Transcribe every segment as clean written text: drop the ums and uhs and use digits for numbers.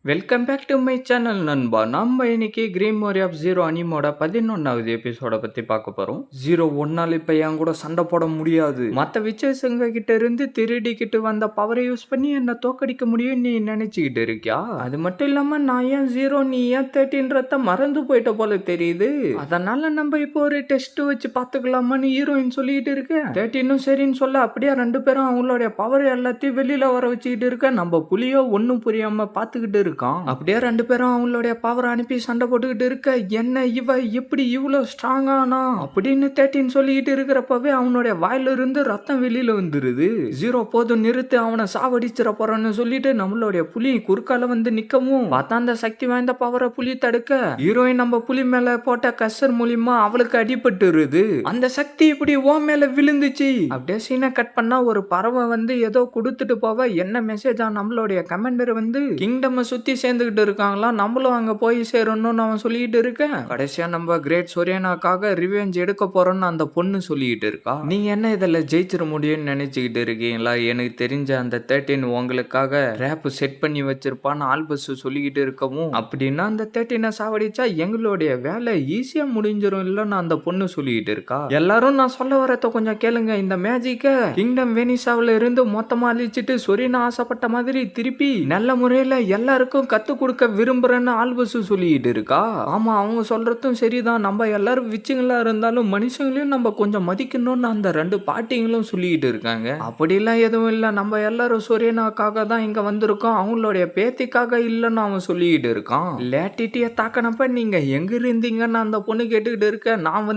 Welcome back to my channel நண்பா. நம்ம இன்னைக்கு கிரீன் மோரி ஆஃப் ஜீரோ அனிமோட 11வது எபிசோட பத்தி பார்க்க போறோம். ஜீரோ ஒன்னால இப்ப என் கூட சண்டை போட முடியாது. மத்த விச்சேசங்க கிட்ட இருந்து திருடிக்கிட்டு வந்த பவரை யூஸ் பண்ணி என்ன தோக்கடிக்க முடியும் நீ நினைச்சுக்கிட்டு இருக்கியா? அது மட்டும் இல்லாம நான் ஏன் ஜீரோ நீ ஏன் 13 மறந்து போயிட்ட போல தெரியுது. அதனால நம்ம இப்போ ஒரு டெஸ்ட் வச்சு பாத்துக்கலாமான்னு ஹீரோயின் சொல்லிட்டு இருக்க. 13 சரின்னு சொல்ல அப்படியே ரெண்டு பேரும் அவங்களுடைய பவர் எல்லாத்தையும் வெளியில வர வச்சுக்கிட்டு இருக்க. நம்ம புலியோ ஒன்னும் புரியாம பாத்துக்கிட்டு இருக்க. அப்படியே ரெண்டு பேரும் அவங்களுடைய பவர் அனுப்பி சண்டை போட்டுக்கிட்டு இருக்க. என்ன இவ எப்படி இவ்வளவு ஸ்ட்ராங்கானா அப்படின்னு 13 சொல்லிக்கிட்டு இருக்கிறப்பவே அவனுடைய வாயில இருந்து ரத்தம் வெளியில வந்துருது. ஜீரோ போதும் நிறுத்து, அவனை சாவடிச்சிட போறான்னு சொல்லிட்டு நம்மளுடைய புலி குறுக்கால வந்து நிக்கவும் பார்த்தா அந்த சக்தி வாய்ந்த பவரை புலி தடுக்க ஹீரோயின் நம்ம புலி மேல போட்ட கசர் மூலியமா அவளுக்கு அடிபட்டுருது. அந்த சக்தி இப்படி ஓ மேல விழுந்துச்சு. அப்படியே சீனை கட் பண்ணா ஒரு பறவை வந்து ஏதோ கொடுத்துட்டு போவ. என்ன மெசேஜா நம்மளுடைய கமெண்டர் வந்து கிங்டம் சுத்தி சேர்ந்துகிட்டு இருக்காங்களாம், நம்மளும் அங்க போய் சேரணும்னு அவன் சொல்லிட்டு இருக்கேன். கடைசியா நம்ம கிரேட் சொரியனாக்காக ரிவெஞ்ச் எடுக்க போறோம்னு அந்த பொண்ணு சொல்லிட்டு இருக்கா. நீங்க என்ன இதுல ஜெயிச்சிட முடியும்னு நினைச்சுக்கிட்டு இருக்கீங்களா? எனக்கு தெரிஞ்ச அந்த 13 உங்களுக்காக ரேப் செட் பண்ணி வச்சிருப்பான்னு ஆல்பஸ் சொல்லிக்கிட்டு இருக்கவும், அப்படின்னா அந்த 13 சாவடிச்சா எங்களுடைய வேலை ஈஸியா முடிஞ்சிடும் இல்லன்னு அந்த பொண்ணு சொல்லிட்டு இருக்கா. எல்லாரும் நான் சொல்ல வரத கொஞ்சம் கேளுங்க. இந்த மேஜிக்க கிங்டம் வெனிசாவில இருந்து மொத்தமா அழிச்சிட்டு சொரினா ஆசைப்பட்ட மாதிரி திருப்பி நல்ல முறையில எல்லாருக்கும் கத்து கொடுக்க விரும்புறேன்னு ஆல்பஸ் சொல்லிட்டு இருக்கா. ஆமா, அவங்க சொல்றதும் சரிதான். நம்ம எல்லாரும் விச்சுங்களா இருந்தாலும் மனுஷங்களையும் நம்ம கொஞ்சம் மதிக்கணும்னு அந்த ரெண்டு பாட்டிங்களும் சொல்லிட்டு இருக்காங்க. அப்படிலாம் எதுவும் இல்ல, நம்ம எல்லாரும் சூரியனாக்காக தான் இங்க வந்திருக்கோம், அவங்களுடைய பேத்திக்காக இல்லன்னு அவன் சொல்லிட்டு இருக்கான். லேட்டிட்டிய தாக்கனப்ப நீங்க எங்க இருந்தீங்கன்னு அந்த பொண்ணு கேட்டுக்கிட்டு இருக்க. நான்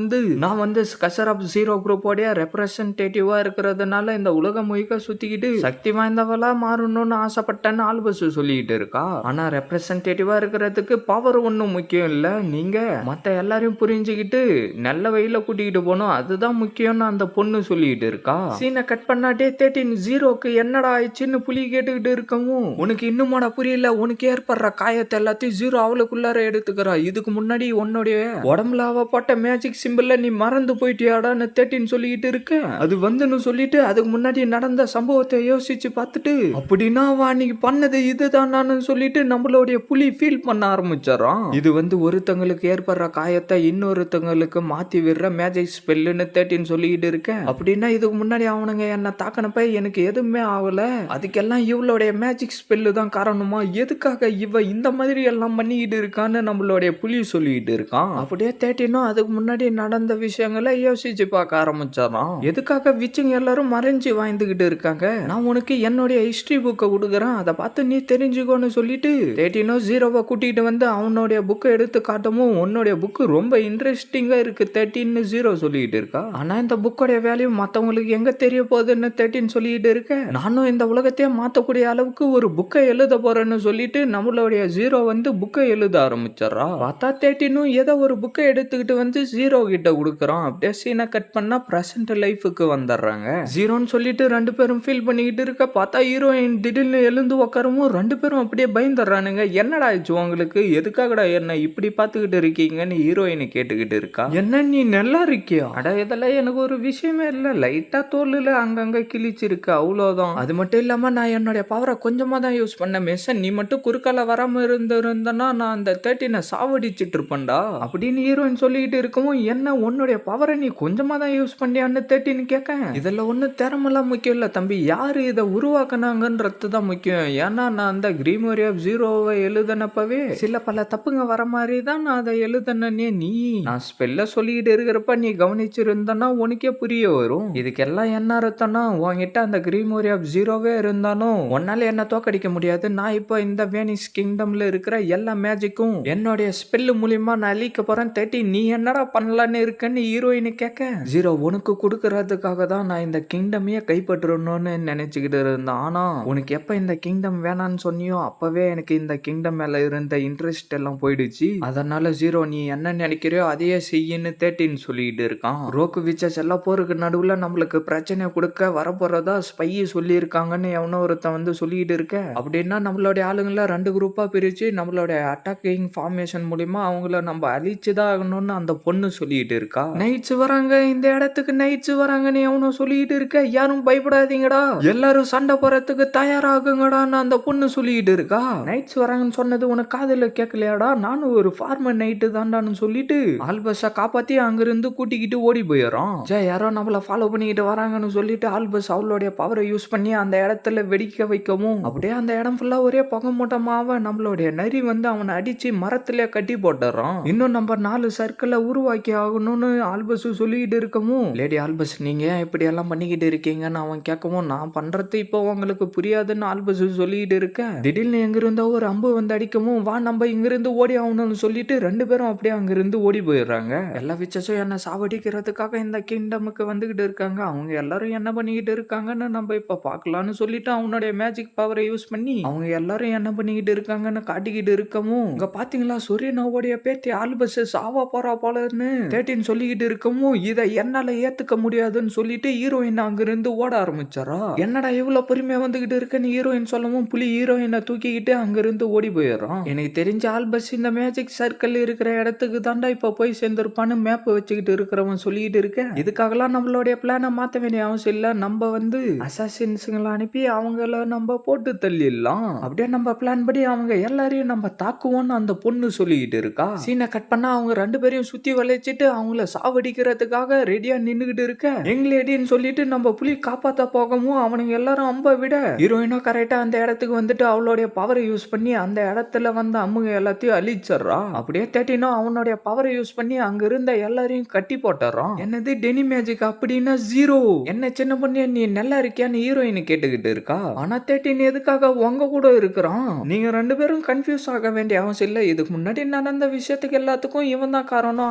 வந்து கசர் ஆஃப் ஜீரோ குரூப்போடைய ரெப்ரசன்டேட்டிவா இருக்கிறதுனால இந்த உலகம் முழுக்க சுத்திக்கிட்டு சக்தி வாய்ந்தவளா மாறணும்னு ஆசைப்பட்டேன்னு ஆல்பஸ் சொல்லிட்டு இருக்கா. ஆனா ரெப்ரசன்டேட்டிவா இருக்கிறதுக்கு பவர் ஒன்றும் முக்கியம் இல்ல, நீங்க மத்த எல்லாரையும் புரிஞ்சுக்கிட்டு நல்ல வழியில கூட்டிகிட்டு போகணும், அதுதான் முக்கியம்னு அந்த பொண்ணு சொல்லிட்டு இருக்கா. சீனை கட் பண்ணாட்டே 13 ஜீரோக்கு என்னடா ஆயிடுச்சுன்னு புலி கேட்டுக்கிட்டு இருக்கவும், உனக்கு இன்னுமாடா புரியல, உனக்கு ஏற்படுற காயத்தை எல்லாத்தையும் ஜீரோ அவளுக்குள்ளார எடுத்துக்கிறா. இதுக்கு முன்னாடி உன்னுடைய உடம்புல அவ போட்ட மேஜிக் சிம்பிள்ல நீ மறந்து போயிட்டியாடான்னு 13 சொல்லிக்கிட்டு இருக்க. அது வந்துன்னு சொல்லிட்டு அதுக்கு முன்னாடி நடந்த சம்பவத்தை யோசிச்சு பார்த்துட்டு, அப்படின்னா அவ அன்னைக்கு பண்ணது இதுதான் நான் சொல்லிட்டு நம்மளுடைய புலி ஃபீல் பண்ண ஆரம்பிச்சாராம். இது வந்து ஒருத்தங்களுக்கு ஏற்படுற காயத்தை இன்னொருத்தங்களுக்கு மாத்தி விடுற மேஜிக் ஸ்பெல்லுன்னு 13 சொல்லிக்கிட்டு இருக்க. அப்படின்னா இதுக்கு முன்னாடி அவனுங்க என்ன தாக்கினப்ப எனக்கு எதுவுமே ஆகல, அதுக்கெல்லாம் இவளுடைய மேஜிக் ஸ்பெல்லு தான் காரணமா, எதுக்காக இவ இந்த மாதிரி எல்லாம் பண்ணிக்கிட்டு இருக்கான்னு நம்மளுடைய புலி சொல்லிக்கிட்டு இருக்கான். அப்படியே 13 அதுக்கு முன்னாடி நடந்த விஷயங்களை யோசிச்சு பார்க்க ஆரம்பிச்சாராம். எதுக்காக விச்சுங்க எல்லாரும் மறைஞ்சு வாழ்ந்துகிட்டு இருக்காங்க, நான் உனக்கு என்னுடைய ஹிஸ்டரி புக்கை கொடுக்குறேன், அதை பார்த்து நீ தெரிஞ்சுக்கோன்னு சொல்லிட்டு 13 ஜீரோவை கூட்டிட்டு வந்து அவனுடைய புக்கை எடுத்து காட்டவும், உன்னுடைய புக்கு ரொம்ப இன்ட்ரெஸ்டிங்கா இருக்கு 13 ஜீரோ சொல்லிட்டு இருக்கா. ஆனா இந்த புக்கோடைய வேல்யூ மத்தவங்களுக்கு எங்க தெரிய போகுதுன்னு 13 சொல்லிட்டு இருக்க. நானும் இந்த உலகத்தையே மாத்தக்கூடிய அளவுக்கு ஒரு புக்கை எழுத போறேன்னு சொல்லிட்டு நம்மளுடைய ஜீரோ வந்து புக்கை எழுத ஆரம்பிச்சிடறா. பார்த்தா 13 ஏதோ ஒரு புக்கை எடுத்துக்கிட்டு வந்து ஜீரோ கிட்ட கொடுக்குறான். அப்படியே சீனை கட் பண்ணா பிரசன்ட் லைஃபுக்கு வந்துடுறாங்க. ஜீரோன்னு சொல்லிட்டு ரெண்டு பேரும் ஃபீல் பண்ணிக்கிட்டு இருக்க. பார்த்தா ஹீரோயின் திடீர்னு எழுந்து உட்காரவும் ரெண்டு பேரும் அப்படியே பயந்துடுறானுங்க. என்னடா ஆச்சு உங்களுக்கு, எதுக்காகடா என்ன இப்படி பார்த்துக்கிட்டு இருக்கீங்கன்னு ஹீரோயினை கேட்டுக்கிட்டு இருக்கா. என்ன நீ நல்லா இருக்கியா? அட இதெல்லாம் எனக்கு ஒரு விஷயமே இல்லை, லைட்டா தோல்ல அங்கங்க கிழிச்சிருக்கு அவ்வளோதான். அது மட்டும் இல்லாம நான் என்னுடைய பவரை கொஞ்சமா தான் யூஸ் பண்ண மெசன், நீ மட்டும் குறுக்கால வராம இருந்தனா நான் அந்த 13 சாவடிச்சிட்டு இருப்பேன்டா அப்படின்னு ஹீரோயின் சொல்லிக்கிட்டு இருக்கவும், என்ன உன்னுடைய பவரை நீ கொஞ்சமா தான் யூஸ் பண்ணியான்னு 13 கேட்க. இதெல்லாம் ஒன்றும் திறமெல்லாம் முக்கியம் இல்லை தம்பி, யாரு இதை உருவாக்குனாங்கன்றது தான் முக்கியம். ஏன்னா நான் அந்த கிரீமோரி ஆஃப் ஜீரோவை எழுதனப்பவே சில பல தப்புங்க வர மாதிரி தான் நான் அதை எழுதனே. நீ நான் ஸ்பெல்ல சொல்லிக்கிட்டு இருக்கிறப்ப நீ கவனிச்சிருந்தனா உனக்கே புரிய வரும். இதுக்கெல்லாம் என்ன அர்த்தம்னா, உன்கிட்ட அந்த கிரீமோரி ஆஃப் ஜீரோவே இருந்தாலும் உன்னால என்ன தோக்கடிக்க முடியாது. நான் இப்போ இந்த வேனிஸ் கிங்டம்ல இருக்கிற எல்லா மேஜிக்கும் என்னுடைய ஸ்பெல்லு மூலியமா நான் அழிக்க போறேன். 13 நீ என்னடா பண்ணலான்னு இருக்கன்னு ஹீரோயினு கேட்க, ஜீரோ உனக்கு கொடுக்கறதுக்காக தான் நான் இந்த கிங்டமையே கைப்பற்றணும்னு நினைச்சுக்கிட்டு இருந்தேன். ஆனா உனக்கு எப்ப இந்த கிங்டம் வேணான்னு சொன்னியோ அப்பவே எனக்கு இந்த கிங்டம் மேல இருந்த இன்ட்ரெஸ்ட் எல்லாம் போயிடுச்சு. அதனால ஜீரோ நீ என்ன நினைக்கிறியோ அதையே செய்யுன்னு 13 சொல்லிட்டு இருக்கான். ரோக்கு விச்சஸ் எல்லாம் போருக்கு நடுவுல நம்மளுக்கு பிரச்சனை கொடுக்க வரப்போறதா ஸ்பை சொல்லி இருக்காங்கன்னு எவனோ ஒருத்தன் வந்து சொல்லிட்டு இருக்க. அப்படின்னா நம்மளுடைய ஆளுங்களை ரெண்டு குரூப்பா பிரிச்சு நம்மளுடைய அட்டாக்கிங் ஃபார்மேஷன் மூலியமா அவங்கள நம்ம அழிச்சுதான் ஆகணும்னு அந்த பொண்ணு சொல்லிட்டு இருக்கா. நைட்ஸ் வராங்க, இந்த இடத்துக்கு நைட்ஸ் வராங்கன்னு எவனோ சொல்லிட்டு இருக்க. யாரும் பயப்படாதீங்கடா, எல்லாரும் சண்டை போறதுக்கு தயாராகுங்கடான்னு அந்த பொண்ணு சொல்லிட்டு இருக்கா. நைட்ஸ் வராங்கன்னு சொன்னது உனக்கு காதுல கேட்கலையாடா, நானும் ஒரு ஃபார்மர் நைட்டு தாண்டான்னு சொல்லிட்டு ஆல்பஸை காப்பாத்தி அங்கிருந்து கூட்டிக்கிட்டு ஓடி போயிடறான். யாரோ நம்மள ஃபாலோ பண்ணிக்கிட்டு வராங்கன்னு சொல்லிட்டு ஆல்பஸ் அவளுடைய பவரை யூஸ் பண்ணி அந்த இடத்துல வெடிக்க வைக்கவும் அப்படியே அந்த இடம் ஃபுல்லா ஒரே புகை மூட்டமாவ நம்மளுடைய நரி வந்து அவனை அடிச்சு மரத்துல கட்டி போட்டுறான். இன்னும் நம்ம 4 சர்க்கிளை உருவாக்கி ஆகணும்னு ஆல்பஸ் சொல்லிக்கிட்டு இருக்கவும், லேடி ஆல்பஸ் நீங்க ஏன் இப்படி எல்லாம் பண்ணிக்கிட்டு இருக்கீங்கன்னு அவன் கேட்கவும், நான் பண்றது இப்போ உங்களுக்கு புரியாதுன்னு ஆல்பஸ் சொல்லிக்கிட்டு இருக்கேன். திடீர்னு எங்கிருந்தோ ஒரு அம்பு வந்து அடிக்கவும், வா நம்ம இங்கிருந்து ஓடி ஆகணும்னு சொல்லிட்டு 2 பேரும் அப்படியே அங்கிருந்து ஓடி போயிடுறாங்க. எல்லா விச்சஸும் என்ன சாவடிக்கிறதுக்காக இந்த கிங்டமுக்கு வந்துகிட்டு இருக்காங்க. அவங்க எல்லாரும் என்ன பண்ணிக்கிட்டு இருக்காங்கன்னு நம்ம இப்ப பாக்கலாம்னு சொல்லிட்டு அவனுடைய மேஜிக் பவரை யூஸ் பண்ணி அவங்க எல்லாரும் என்ன பண்ணிக்கிட்டு இருக்காங்கன்னு காட்டிக்கிட்டு இருக்கவும், இங்க பாத்தீங்களா சொரீனாவுடைய பேத்தி ஆல்பஸ் சாவா போறா போலன்னு 13 சொல்லிக்கிட்டு இருக்கவும், இதை என்னால ஏத்துக்க முடியாதுன்னு சொல்லிட்டு ஹீரோயின் அங்கிருந்து ஓட ஆரம்பிச்சாரா. என்னடா இவ்வளவு பொறுமையா வந்துகிட்டு இருக்குன்னு ஹீரோயின் சொல்லவும், புலி ஹீரோயினை தூக்கிக்கிட்டு அங்கிருந்து ஓடி போயிடுறான். எனக்கு தெரிஞ்ச ஆல்பஸ் இந்த மேஜிக் சர்க்கிள் இருக்கிற இடத்துக்கு தாண்டா இப்ப போய் சேர்ந்திருப்பான்னு மேப் வச்சுக்கிட்டு இருக்கிறவன் சொல்லிட்டு இருக்கேன். இதுக்காகலாம் நம்மளுடைய பிளானை மாத்த வேண்டிய அவசியம் இல்ல. நம்ம வந்து அசாசின்ஸ்களை அனுப்பி அவங்கள நம்ம போட்டு தள்ளிடலாம். அப்படியே நம்ம பிளான் படி அவங்க எல்லாரையும் நம்ம தாக்குவோம்னு அந்த பொண்ணு சொல்லிக்கிட்டு இருக்கா. சீனை கட் பண்ணா அவங்க 2 பேரையும் சுத்தி வளைச்சிட்டு அவங்கள சாவடிக்கிறதுக்காக ரெடியா நின்னுகிட்டு இருக்க, எங்களேடின்னு சொல்லிட்டு நம்ம புலி காப்பாத்த போகவும் அவனுங்க எல்லாரும் அம்ப விட ஹீரோயினோ கரெக்டா அந்த இடத்துக்கு வந்துட்டு அவளுடைய பவரை யூஸ் பண்ணி அந்த இடத்துல வந்த அம்முங்க எல்லாத்தையும் அழிச்சிடறா. அப்படியே 13 அவனுடைய பவரை யூஸ் பண்ணி அங்க இருந்த எல்லாரையும் கட்டி போட்டுறான். என்னது டெனி மேஜிக் அப்படின்னா 0 என்ன சின்ன பொண்ணு நீ நல்லா இருக்கியான்னு ஹீரோயின் கேட்டுக்கிட்டு இருக்கா. ஆனா 13 எதுக்காக உங்க கூட இருக்கிறான்? நீங்க 2 பேரும் கன்ஃபியூஸ் ஆக வேண்டிய அவசியம் இல்ல. இதுக்கு முன்னாடி நடந்த விஷயத்துக்கு எல்லாத்துக்கும் இவன் தான் காரணம்.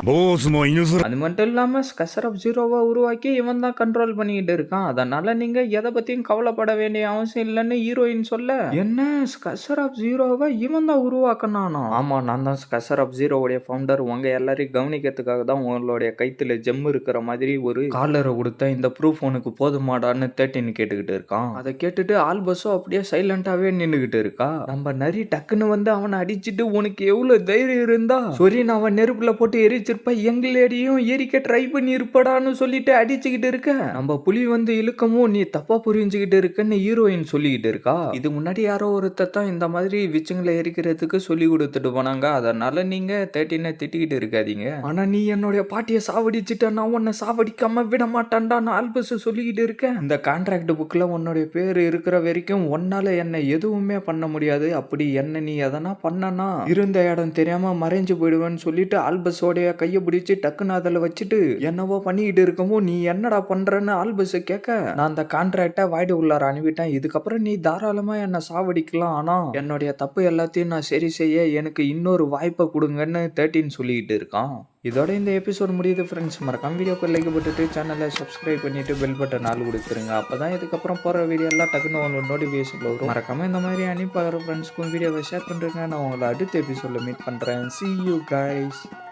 அது மட்டும் இல்லாம ஸ்கசர் ஆஃப் ஜீரோவை உருவாக்கி இவன் தான் கண்ட்ரோல் பண்ணிக்கிட்டு இருக்கான். அதனால நீங்க எதை பத்தியும் கவலைப்பட வேண்டிய அவசியம் இல்லைன்னு ஹீரோயின் சொல்ல, என்ன ஸ்கசர் ஆஃப் ஜீரோவை இவன் தான் உருவாக்கினானா? ஆமா, நான் தான் ஸ்கசர் ஆஃப் ஜீரோவுடைய ஃபவுண்டர். உங்க எல்லாரையும் கவனிக்கிறதுக்காக தான் உங்களுடைய கைத்துல ஜெம் இருக்கிற மாதிரி ஒரு காலரை கொடுத்த இந்த ப்ரூஃப் உனக்கு போதுமாடான்னு 13 கேட்டுக்கிட்டு இருக்கான். அதை கேட்டுட்டு ஆல்பஸோ அப்படியே சைலண்டாவே நின்னுகிட்டு இருக்கா. நம்ம நரி டக்குன்னு வந்து அவனை அடிச்சுட்டு, உனக்கு எவ்வளவு தைரியம் இருந்தா சொரீன் அவன் நெருப்புல போட்டு எரிச்சிருப்ப எங்களேடியும் எரிக்க ட்ரை பண்ணி இருப்படான்னு சொல்லிட்டு அடிச்சுக்கிட்டு இருக்க, நம்ம புலி வந்து இழுக்கவும் நீ தப்பா புரிஞ்சுக்கிட்டு இருக்குன்னு ஹீரோயின் சொல்லிக்கிட்டு இருக்கா. இது முன்னாடி யாரோ ஒருத்தான் இந்த மாதிரி விச்சுங்களை எரிக்கிறதுக்கு சொல்லி கொடுத்துட்டு போனாங்க. அதனால நீங்க 13 திட்டிக்கிட்டு இருக்காதீங்க. ஆனா நீ என்னுடைய பாட்டியை சாவடிச்சுட்ட, நான் உன்னை சாவடிக்காம விட மாட்டான்டா நான் ஆல்பஸ் சொல்லிக்கிட்டு இருக்கேன். இந்த கான்ட்ராக்ட் புக்ல உன்னுடைய பேர் இருக்கிற வரைக்கும் உன்னால என்ன எதுவுமே பண்ண முடியாது. அப்படி என்ன நீ எதனா பண்ணனா இருந்த இடம் தெரியாம மறைஞ்சு போயிடுவேன்னு சொல்லிட்டு ஆல்பஸோடைய கையை பிடிச்சு டக்குன்னு அதில் வச்சுட்டு என்னவோ பண்ணிக்கிட்டு இருக்கவும், நீ என்னடா பண்றன்னு ஆல்பஸ் கேட்க, நான் அந்த கான்ட்ராக்டை வாய்டு உள்ளார அனுப்பிட்டேன். இதுக்கப்புறம் நீ தாராளமா என்ன சாவடிக்கலாம். ஆனா என்னுடைய தப்பு எல்லாத்தையும் நான் சரி செய்ய எனக்கு இன்னொரு வாய்ப்பை கொடுங்கன்னு 13 சொல்லிக்கிட்டு இருக்கான். இதோட இந்த எபிசோட் முடியுது ஃப்ரெண்ட்ஸ். மறக்காம வீடியோக்கு லைக் போட்டுட்டு சேனலை சப்ஸ்கிரைப் பண்ணிட்டு பெல் பட்டன் ஆள் கொடுத்துருங்க. அப்பதான் இதுக்கப்புறம் போற வீடியோ எல்லாம் டக்குன்னு உங்களுக்கு நோட்டிஃபிகேஷன் வரும். மறக்காம இந்த மாதிரி அனுப்பி ஃப்ரெண்ட்ஸ்க்கும் வீடியோவை ஷேர் பண்றேங்க. நான் உங்களை அடுத்த எபிசோட்ல மீட் பண்றேன். See you guys.